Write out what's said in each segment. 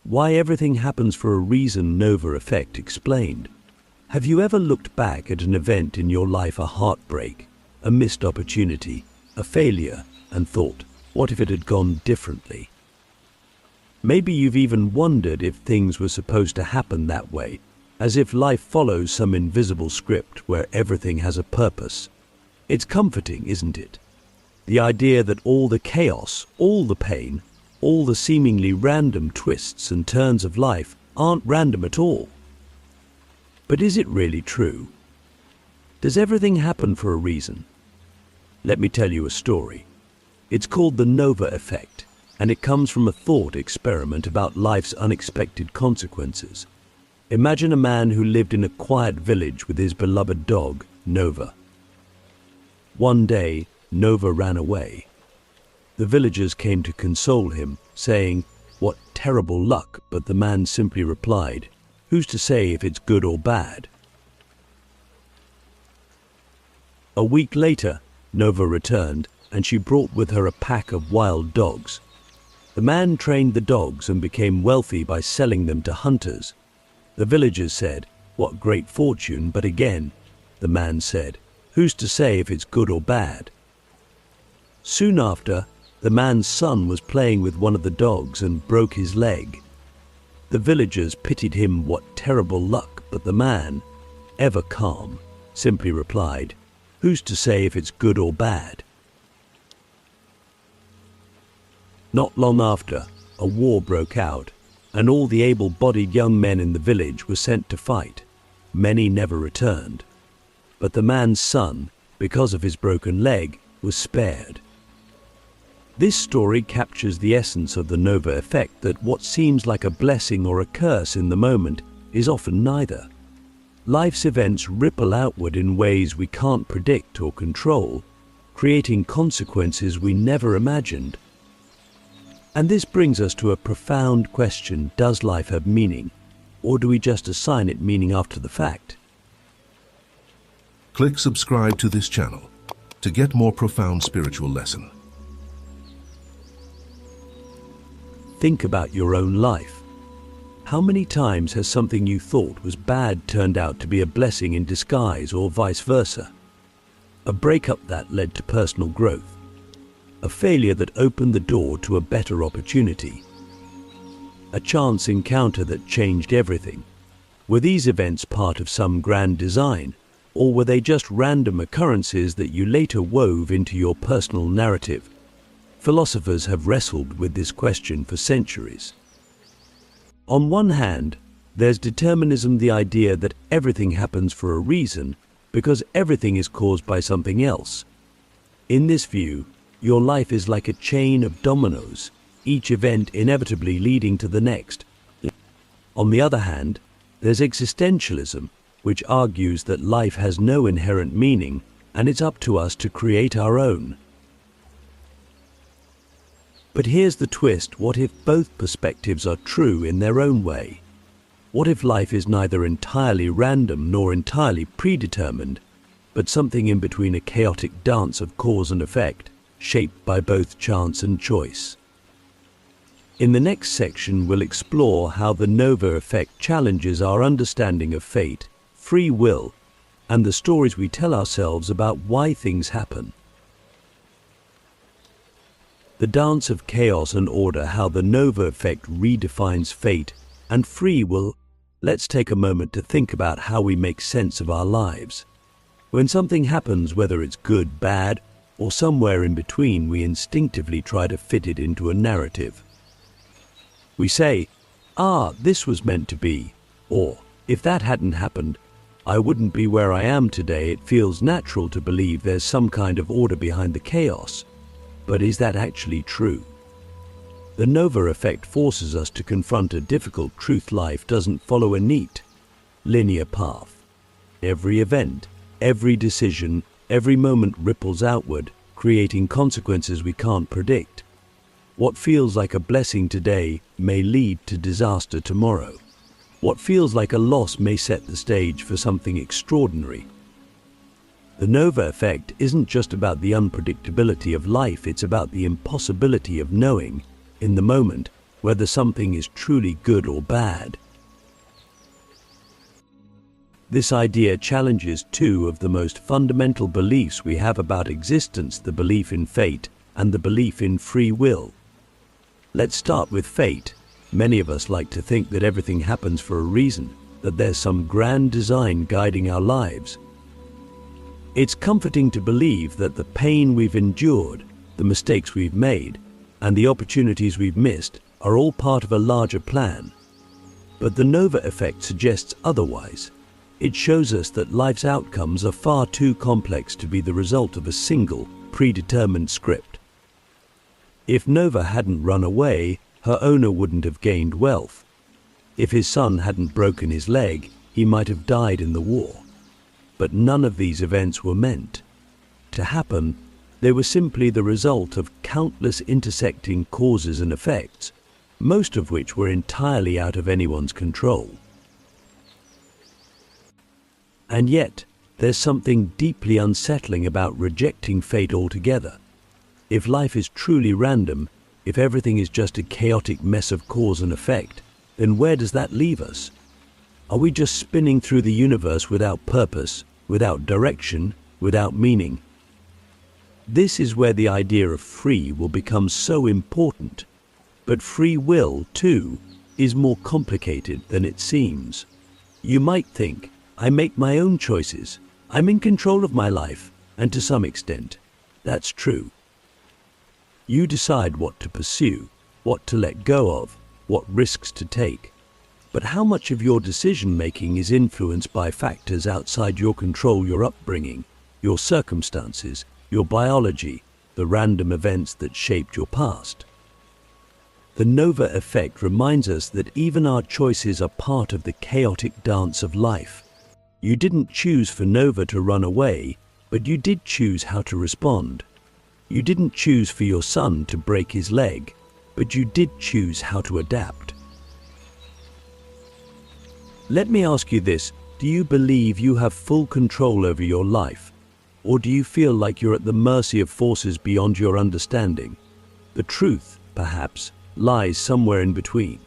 Why everything happens for a reason. Nova effect explained. Have you ever looked back at an event in your life, a heartbreak, a missed opportunity, a failure, and thought, what if it had gone differently? Maybe you've even wondered if things were supposed to happen that way, as if life follows some invisible script where everything has a purpose. It's comforting, isn't it? The idea that all the chaos, all the pain, all the seemingly random twists and turns of life aren't random at all. But is it really true? Does everything happen for a reason? Let me tell you a story. It's called the Nova effect, and it comes from a thought experiment about life's unexpected consequences. Imagine a man who lived in a quiet village with his beloved dog, Nova. One day, Nova ran away. The villagers came to console him, saying, "What terrible luck," but the man simply replied, "Who's to say if it's good or bad?" A week later, Nova returned, and she brought with her a pack of wild dogs. The man trained the dogs and became wealthy by selling them to hunters. The villagers said, "What great fortune," but again, the man said, "Who's to say if it's good or bad?" Soon after, the man's son was playing with one of the dogs and broke his leg. The villagers pitied him. "What terrible luck," but the man, ever calm, simply replied, "Who's to say if it's good or bad?" Not long after, a war broke out, and all the able-bodied young men in the village were sent to fight. Many never returned. But the man's son, because of his broken leg, was spared. This story captures the essence of the Nova effect, that what seems like a blessing or a curse in the moment is often neither. Life's events ripple outward in ways we can't predict or control, creating consequences we never imagined. And this brings us to a profound question: does life have meaning, or do we just assign it meaning after the fact? Click subscribe to this channel to get more profound spiritual lesson. Think about your own life. How many times has something you thought was bad turned out to be a blessing in disguise, or vice versa? A breakup that led to personal growth. A failure that opened the door to a better opportunity. A chance encounter that changed everything. Were these events part of some grand design, or were they just random occurrences that you later wove into your personal narrative? Philosophers have wrestled with this question for centuries. On one hand, there's determinism, the idea that everything happens for a reason because everything is caused by something else. In this view, your life is like a chain of dominoes, each event inevitably leading to the next. On the other hand, there's existentialism, which argues that life has no inherent meaning and it's up to us to create our own. But here's the twist: what if both perspectives are true in their own way? What if life is neither entirely random nor entirely predetermined, but something in between, a chaotic dance of cause and effect, shaped by both chance and choice? In the next section, we'll explore how the Nova effect challenges our understanding of fate, free will, and the stories we tell ourselves about why things happen. The dance of chaos and order, how the Nova effect redefines fate and free will. Let's take a moment to think about how we make sense of our lives. When something happens, whether it's good, bad, or somewhere in between, we instinctively try to fit it into a narrative. We say, this was meant to be, or if that hadn't happened, I wouldn't be where I am today. It feels natural to believe there's some kind of order behind the chaos. But is that actually true? The Nova effect forces us to confront a difficult truth: life doesn't follow a neat, linear path. Every event, every decision, every moment ripples outward, creating consequences we can't predict. What feels like a blessing today may lead to disaster tomorrow. What feels like a loss may set the stage for something extraordinary. The Nova effect isn't just about the unpredictability of life, it's about the impossibility of knowing, in the moment, whether something is truly good or bad. This idea challenges two of the most fundamental beliefs we have about existence, the belief in fate and the belief in free will. Let's start with fate. Many of us like to think that everything happens for a reason, that there's some grand design guiding our lives. It's comforting to believe that the pain we've endured, the mistakes we've made, and the opportunities we've missed are all part of a larger plan. But the Nova effect suggests otherwise. It shows us that life's outcomes are far too complex to be the result of a single, predetermined script. If Nova hadn't run away, her owner wouldn't have gained wealth. If his son hadn't broken his leg, he might have died in the war. But none of these events were meant to happen. They were simply the result of countless intersecting causes and effects, most of which were entirely out of anyone's control. And yet, there's something deeply unsettling about rejecting fate altogether. If life is truly random, if everything is just a chaotic mess of cause and effect, then where does that leave us? Are we just spinning through the universe without purpose, without direction, without meaning? This is where the idea of free will become so important. But free will, too, is more complicated than it seems. You might think, I make my own choices, I'm in control of my life, and to some extent, that's true. You decide what to pursue, what to let go of, what risks to take. But how much of your decision-making is influenced by factors outside your control, your upbringing, your circumstances, your biology, the random events that shaped your past? The Nova effect reminds us that even our choices are part of the chaotic dance of life. You didn't choose for Nova to run away, but you did choose how to respond. You didn't choose for your son to break his leg, but you did choose how to adapt. Let me ask you this: do you believe you have full control over your life? Or do you feel like you're at the mercy of forces beyond your understanding? The truth, perhaps, lies somewhere in between.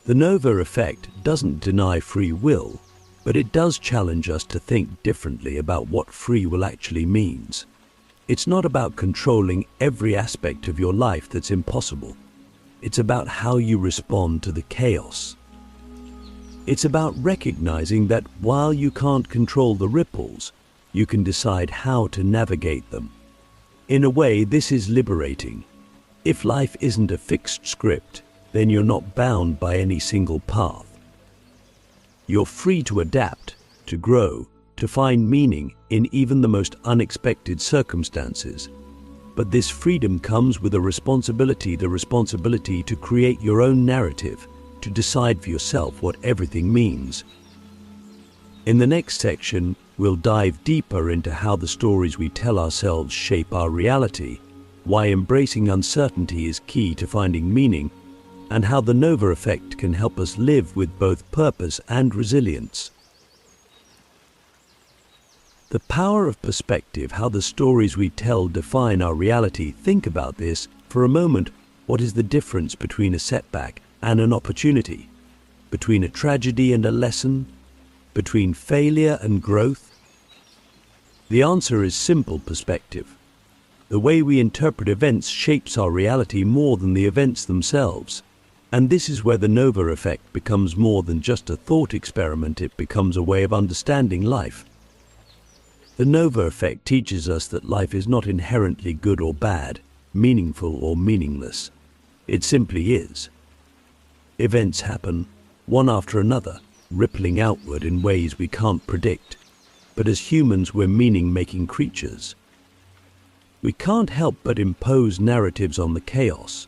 The Nova effect doesn't deny free will, but it does challenge us to think differently about what free will actually means. It's not about controlling every aspect of your life that's impossible. It's about how you respond to the chaos. It's about recognizing that while you can't control the ripples, you can decide how to navigate them. In a way, this is liberating. If life isn't a fixed script, then you're not bound by any single path. You're free to adapt, to grow, to find meaning in even the most unexpected circumstances. But this freedom comes with a responsibility, the responsibility to create your own narrative, to decide for yourself what everything means. In the next section, we'll dive deeper into how the stories we tell ourselves shape our reality, why embracing uncertainty is key to finding meaning, and how the Nova effect can help us live with both purpose and resilience. The power of perspective, how the stories we tell define our reality. Think about this for a moment. What is the difference between a setback and an opportunity? Between a tragedy and a lesson? Between failure and growth? The answer is simple: perspective. The way we interpret events shapes our reality more than the events themselves. And this is where the Nova effect becomes more than just a thought experiment. It becomes a way of understanding life. The Nova effect teaches us that life is not inherently good or bad, meaningful or meaningless. It simply is. Events happen, one after another, rippling outward in ways we can't predict. But as humans, we're meaning-making creatures. We can't help but impose narratives on the chaos.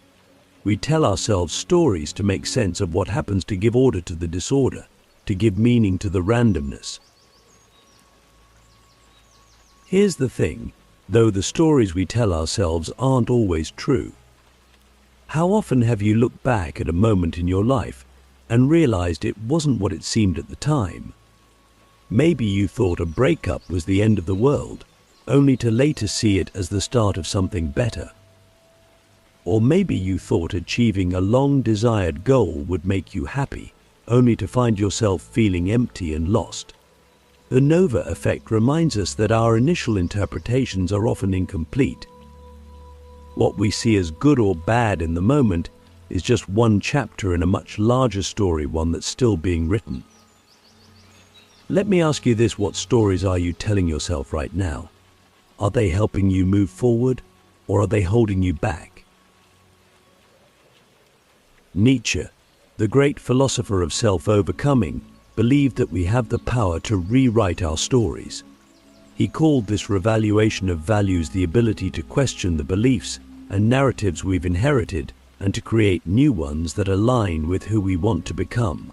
We tell ourselves stories to make sense of what happens, to give order to the disorder, to give meaning to the randomness. Here's the thing, though the stories we tell ourselves aren't always true. How often have you looked back at a moment in your life and realized it wasn't what it seemed at the time? Maybe you thought a breakup was the end of the world, only to later see it as the start of something better. Or maybe you thought achieving a long-desired goal would make you happy, only to find yourself feeling empty and lost. The Nova effect reminds us that our initial interpretations are often incomplete. What we see as good or bad in the moment is just one chapter in a much larger story, one that's still being written. Let me ask you this: what stories are you telling yourself right now? Are they helping you move forward, or are they holding you back? Nietzsche, the great philosopher of self-overcoming, believed that we have the power to rewrite our stories. He called this revaluation of values the ability to question the beliefs and narratives we've inherited and to create new ones that align with who we want to become.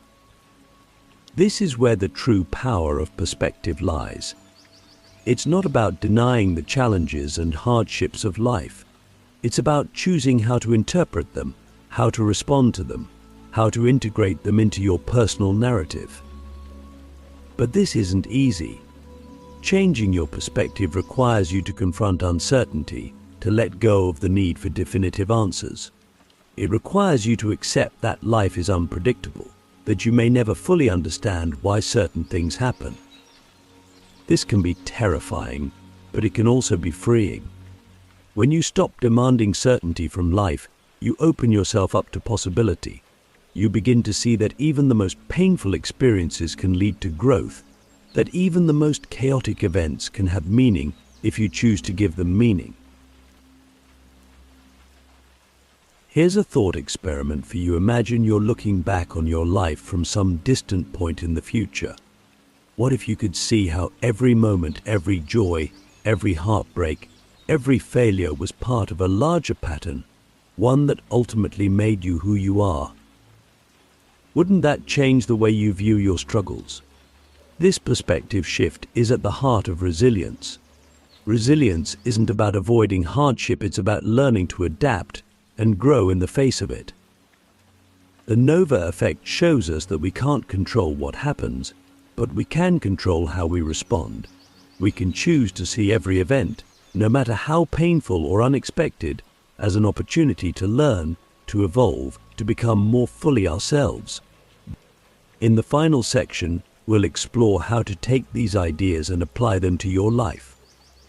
This is where the true power of perspective lies. It's not about denying the challenges and hardships of life. It's about choosing how to interpret them, how to respond to them, how to integrate them into your personal narrative. But this isn't easy. Changing your perspective requires you to confront uncertainty, to let go of the need for definitive answers. It requires you to accept that life is unpredictable, that you may never fully understand why certain things happen. This can be terrifying, but it can also be freeing. When you stop demanding certainty from life, you open yourself up to possibility. You begin to see that even the most painful experiences can lead to growth, that even the most chaotic events can have meaning if you choose to give them meaning. Here's a thought experiment for you. Imagine you're looking back on your life from some distant point in the future. What if you could see how every moment, every joy, every heartbreak, every failure was part of a larger pattern, one that ultimately made you who you are? Wouldn't that change the way you view your struggles? This perspective shift is at the heart of resilience. Resilience isn't about avoiding hardship, it's about learning to adapt and grow in the face of it. The Nova effect shows us that we can't control what happens, but we can control how we respond. We can choose to see every event, no matter how painful or unexpected, as an opportunity to learn, to evolve, to become more fully ourselves. In the final section, we'll explore how to take these ideas and apply them to your life.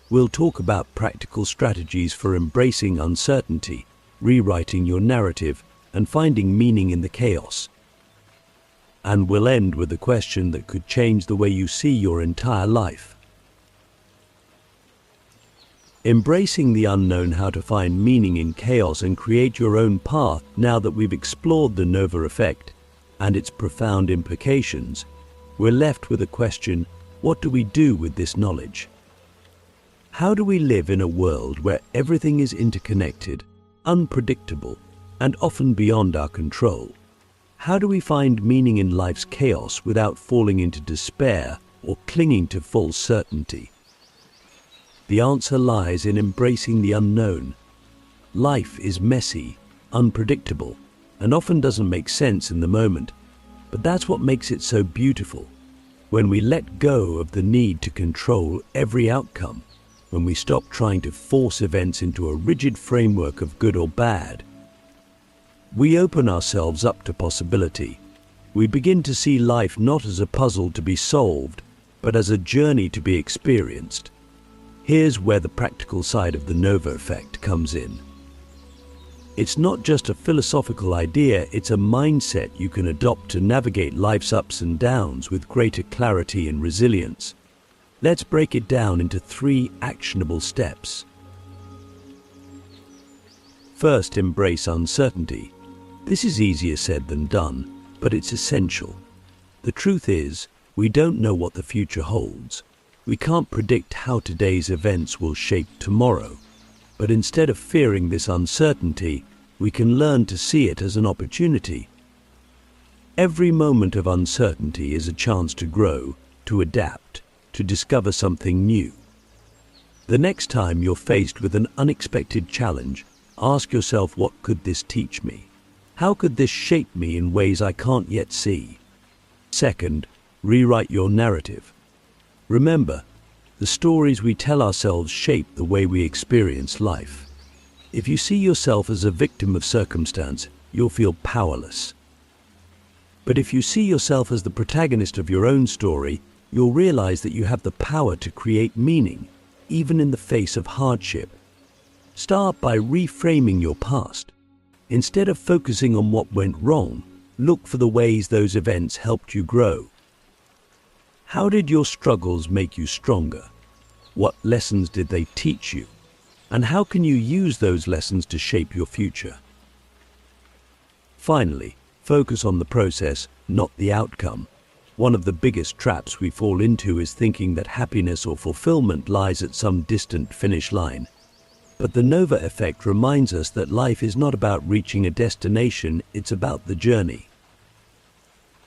We'll talk about practical strategies for embracing uncertainty, rewriting your narrative, and finding meaning in the chaos. And we'll end with a question that could change the way you see your entire life. Embracing the unknown: how to find meaning in chaos and create your own path. Now that we've explored the Nova effect and its profound implications, we're left with a question: what do we do with this knowledge? How do we live in a world where everything is interconnected, unpredictable, and often beyond our control? How do we find meaning in life's chaos without falling into despair or clinging to false certainty? The answer lies in embracing the unknown. Life is messy, unpredictable, and often doesn't make sense in the moment, but that's what makes it so beautiful. When we let go of the need to control every outcome, when we stop trying to force events into a rigid framework of good or bad, we open ourselves up to possibility. We begin to see life not as a puzzle to be solved, but as a journey to be experienced. Here's where the practical side of the Nova effect comes in. It's not just a philosophical idea, it's a mindset you can adopt to navigate life's ups and downs with greater clarity and resilience. Let's break it down into 3 actionable steps. First, embrace uncertainty. This is easier said than done, but it's essential. The truth is, we don't know what the future holds. We can't predict how today's events will shape tomorrow. But instead of fearing this uncertainty, we can learn to see it as an opportunity. Every moment of uncertainty is a chance to grow, to adapt, to discover something new. The next time you're faced with an unexpected challenge, ask yourself, what could this teach me? How could this shape me in ways I can't yet see? Second, rewrite your narrative. Remember, the stories we tell ourselves shape the way we experience life. If you see yourself as a victim of circumstance, you'll feel powerless. But if you see yourself as the protagonist of your own story, you'll realize that you have the power to create meaning, even in the face of hardship. Start by reframing your past. Instead of focusing on what went wrong, look for the ways those events helped you grow. How did your struggles make you stronger? What lessons did they teach you? And how can you use those lessons to shape your future? Finally, focus on the process, not the outcome. One of the biggest traps we fall into is thinking that happiness or fulfillment lies at some distant finish line. But the Nova effect reminds us that life is not about reaching a destination, it's about the journey.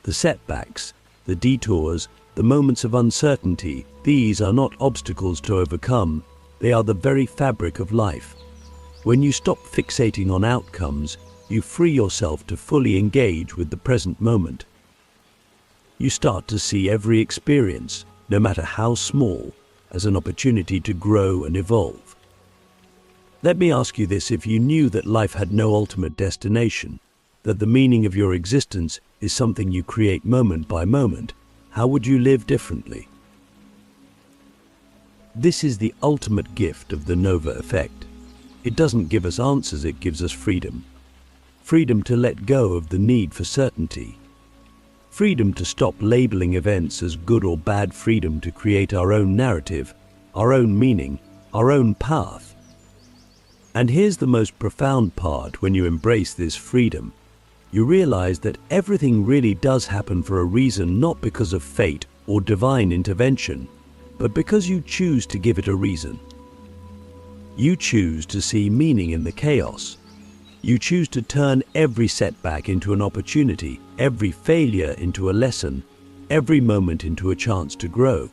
The setbacks, the detours, the moments of uncertainty, these are not obstacles to overcome, they are the very fabric of life. When you stop fixating on outcomes, you free yourself to fully engage with the present moment. You start to see every experience, no matter how small, as an opportunity to grow and evolve. Let me ask you this: if you knew that life had no ultimate destination, that the meaning of your existence is something you create moment by moment, how would you live differently? This is the ultimate gift of the Nova effect. It doesn't give us answers, it gives us freedom. Freedom to let go of the need for certainty. Freedom to stop labeling events as good or bad, freedom to create our own narrative, our own meaning, our own path. And here's the most profound part: when you embrace this freedom, you realize that everything really does happen for a reason, not because of fate or divine intervention, but because you choose to give it a reason. You choose to see meaning in the chaos. You choose to turn every setback into an opportunity, every failure into a lesson, every moment into a chance to grow.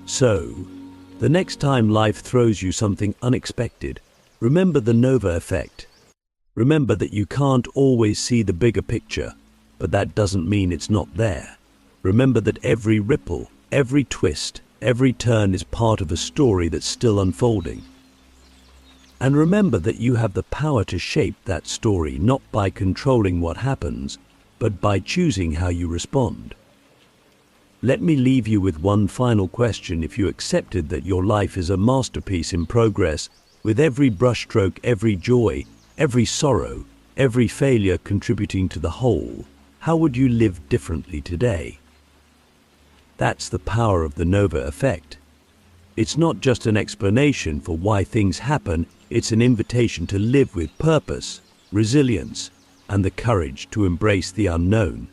So, the next time life throws you something unexpected, remember the Nova effect. Remember that you can't always see the bigger picture, but that doesn't mean it's not there. Remember that every ripple, every twist, every turn is part of a story that's still unfolding. And remember that you have the power to shape that story, not by controlling what happens, but by choosing how you respond. Let me leave you with one final question. If you accepted that your life is a masterpiece in progress, with every brushstroke, every joy, every sorrow, every failure contributing to the whole, how would you live differently today? That's the power of the Nova effect. It's not just an explanation for why things happen, it's an invitation to live with purpose, resilience, and the courage to embrace the unknown.